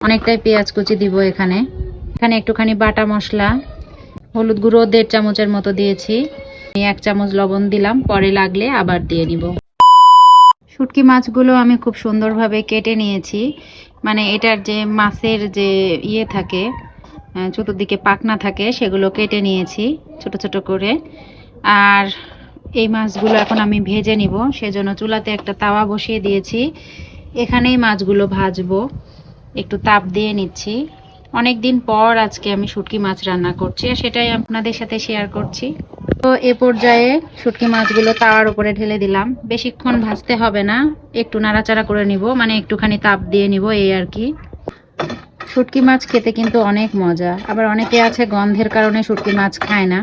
অনেকটাই পেঁয়াজ কুচি দিব এখানে। এখানে একটুখানি বাটা মশলা, হলুদ গুঁড়ো 1.5 চামচের মতো দিয়েছি। 1 চামচ লবণ দিলাম, পরে লাগলে আবার দিয়ে নিব। শুটকি মাছগুলো আমি খুব সুন্দরভাবে কেটে নিয়েছি। মানে এটার যে মাছের যে ইয়ে থাকে, চতুর্দিকে পাখনা থাকে, সেগুলো কেটে নিয়েছি ছোট ছোট করে। আর এই মাছগুলো এখন আমি ভেজে নিব, সেজন্য চুলাতে একটা তাওয়া বসিয়ে দিয়েছি। এখানেই মাছগুলো ভাজবো, একটু তাপ দিয়ে নিচ্ছি। অনেক দিন পর আজকে আমি শুটকি মাছ রান্না করছি, আর সেটাই আপনাদের সাথে শেয়ার করছি। তো এ পর্যায়ে শুটকি মাছগুলো তাওয়ার উপরে ঢেলে দিলাম। বেশিক্ষণ ভাজতে হবে না, একটু নাড়াচাড়া করে নিব, মানে একটুখানি তাপ দিয়ে নিব, এই আর কি। শুটকি মাছ খেতে কিন্তু অনেক মজা। আবার অনেকে আছে গন্ধের কারণে শুটকি মাছ খায় না।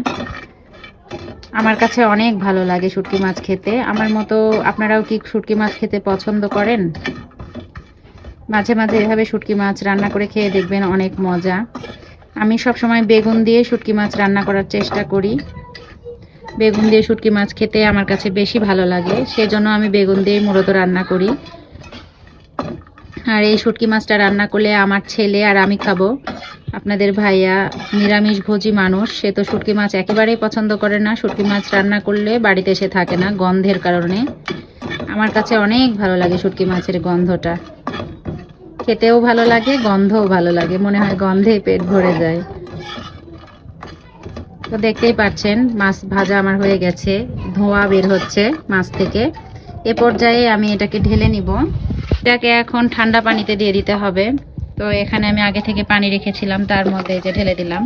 আমার কাছে অনেক ভালো লাগে শুটকি মাছ খেতে। আমার মতো আপনারাও কি শুটকি মাছ খেতে পছন্দ করেন? মাঝে মাঝে এভাবে শুটকি মাছ রান্না করে খেয়ে দেখবেন, অনেক মজা। আমি সবসময় বেগুন দিয়ে শুটকি মাছ রান্না করার চেষ্টা করি। বেগুন দিয়ে শুটকি মাছ খেতে আমার কাছে বেশি ভালো লাগে, সেজন্য আমি বেগুন দিয়ে মূলত রান্না করি। আর এই শুটকি মাছটা রান্না করলে আমার ছেলে আর আমি খাবো। আপনাদের ভাইয়া নিরামিষভোজী মানুষ, সে তো শুটকি মাছ একেবারেই পছন্দ করে না। শুটকি মাছ রান্না করলে বাড়িতে এসে থাকে না গন্ধের কারণে। আমার কাছে অনেক ভালো লাগে শুটকি মাছের গন্ধটা, খেতেও ভালো লাগে, গন্ধও ভালো লাগে, মনে হয় গন্ধেই পেট ভরে যায়। তো দেখতেই পাচ্ছেন মাছ ভাজা আমার হয়ে গেছে, ধোঁয়া বের হচ্ছে মাছ থেকে। এ পর্যায়ে আমি এটাকে ঢেলে নিব। এটাকে এখন ঠান্ডা পানিতে দিয়ে দিতে হবে। তো এখানে আমি আগে থেকে পানি রেখেছিলাম, তার মধ্যে যে ঢেলে দিলাম।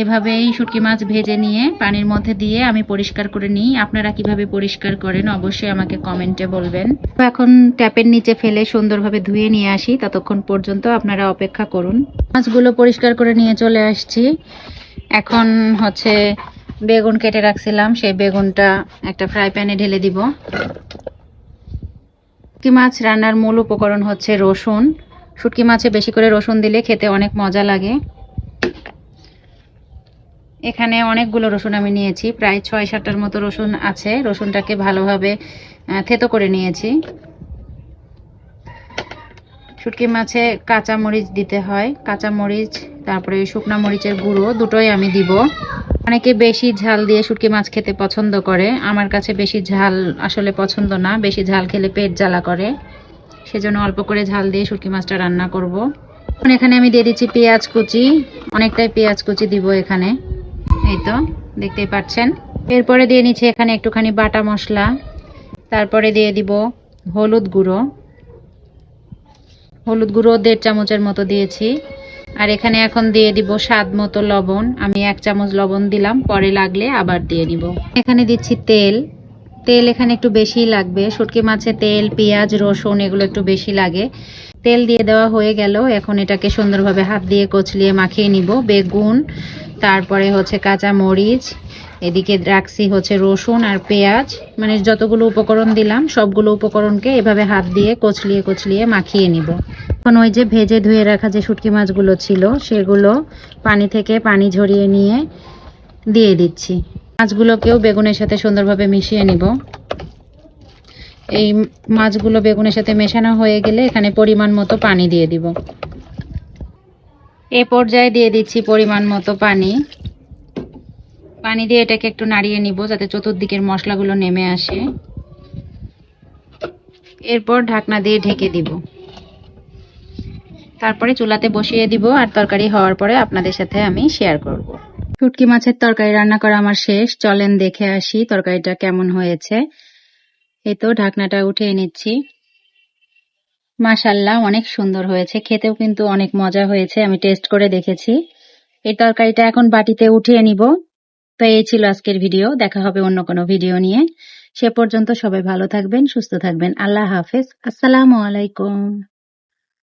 এভাবেই শুটকি মাছ ভেজে নিয়ে পানির মধ্যে দিয়ে আমি পরিষ্কার করে নিই। আপনারা কিভাবে পরিষ্কার করেন অবশ্যই আমাকে কমেন্টে বলবেন। এখন ট্যাপের নিচে ফেলে সুন্দরভাবে ধুয়ে নিয়ে আসি, ততক্ষণ পর্যন্ত আপনারা অপেক্ষা করুন। মাছগুলো পরিষ্কার করে নিয়ে চলে আসছি। এখন হচ্ছে বেগুন কেটে রাখছিলাম, সেই বেগুনটা একটা ফ্রাই প্যানে ঢেলে দিব। শুটকি মাছ রান্নার মূল উপকরণ হচ্ছে রসুন। শুটকি মাছে বেশি করে রসুন দিলে খেতে অনেক মজা লাগে। এখানে অনেকগুলো রসুন আমি নিয়েছি, প্রায় 6-7টার মতো রসুন আছে। রসুনটাকে ভালোভাবে থেতো করে নিয়েছি। শুটকি মাছে কাঁচা মরিচ দিতে হয়, কাঁচা মরিচ, তারপরে শুকনা মরিচের গুঁড়ো, দুটোই আমি দিব। অনেকে বেশি ঝাল দিয়ে শুটকি মাছ খেতে পছন্দ করে, আমার কাছে বেশি ঝাল আসলে পছন্দ না। বেশি ঝাল খেলে পেট জ্বালা করে, সেজন্য অল্প করে ঝাল দিয়ে শুটকি মাছটা রান্না করব। এখন এখানে আমি দিয়ে দিচ্ছি পেঁয়াজ কুচি, অনেকটাই পেঁয়াজ কুচি দিব এখানে, এই তো দেখতেই পাচ্ছেন। এরপরে দিয়ে নিচ্ছি এখানে একটুখানি বাটা মশলা, তারপরে দিয়ে দিব হলুদ গুঁড়ো। হলুদ গুঁড়ো 1.5 চামচের মতো দিয়েছি। আর এখানে এখন দিয়ে দিব স্বাদ মতো লবণ। আমি 1 চামচ লবণ দিলাম, পরে লাগলে আবার দিয়ে নিব। এখানে দিচ্ছি তেল। তেল এখানে একটু বেশিই লাগবে, শুটকি মাছে তেল, পেঁয়াজ, রসুন এগুলো একটু বেশি লাগে। তেল দিয়ে দেওয়া হয়ে গেল। এখন এটাকে সুন্দরভাবে হাত দিয়ে কচলিয়ে মাখিয়ে নিব। বেগুন, তারপরে হচ্ছে কাঁচা মরিচ, এদিকে রাখছি হচ্ছে রসুন আর পেঁয়াজ, মানে যতগুলো উপকরণ দিলাম সবগুলো উপকরণকে এভাবে হাত দিয়ে কচলিয়ে কচলিয়ে মাখিয়ে নিব। এখন ওই যে ভেজে ধুয়ে রাখা যে শুটকি মাছগুলো ছিল, সেগুলো পানি থেকে পানি ঝরিয়ে নিয়ে দিয়ে দিচ্ছি। মাছগুলোকেও বেগুনের সাথে সুন্দরভাবে মিশিয়ে নিব। এই মাছগুলো বেগুনের সাথে মেশানো হয়ে গেলে এখানে পরিমাণ মতো পানি দিয়ে দিব। এ পর্যায়ে দিয়ে দিচ্ছি পরিমাণ মতো পানি। পানি দিয়ে এটাকে একটু নাড়িয়ে নিব যাতে চতুর্দিকের মশলাগুলো নেমে আসে। এরপর ঢাকনা দিয়ে ঢেকে দিব। তারপরে চুলাতে বসিয়ে দিব, আর তরকারি হওয়ার পরে আপনাদের সাথে আমি শেয়ার করব। শুটকি মাছের তরকারি রান্না করা আমার শেষ, চলেন দেখে আসি তরকারিটা কেমন হয়েছে। এই তো ঢাকনাটা উঠিয়ে নিচ্ছি। মাশাআল্লাহ, অনেক সুন্দর হয়েছে, খেতেও কিন্তু অনেক মজা হয়েছে, আমি টেস্ট করে দেখেছি। এই তরকারিটা এখন বাটিতে উঠিয়ে নিব। তো এই ছিল আজকের ভিডিও, দেখা হবে অন্য কোনো ভিডিও নিয়ে। সে পর্যন্ত সবাই ভালো থাকবেন, সুস্থ থাকবেন। আল্লাহ হাফেজ, আসসালামু আলাইকুম।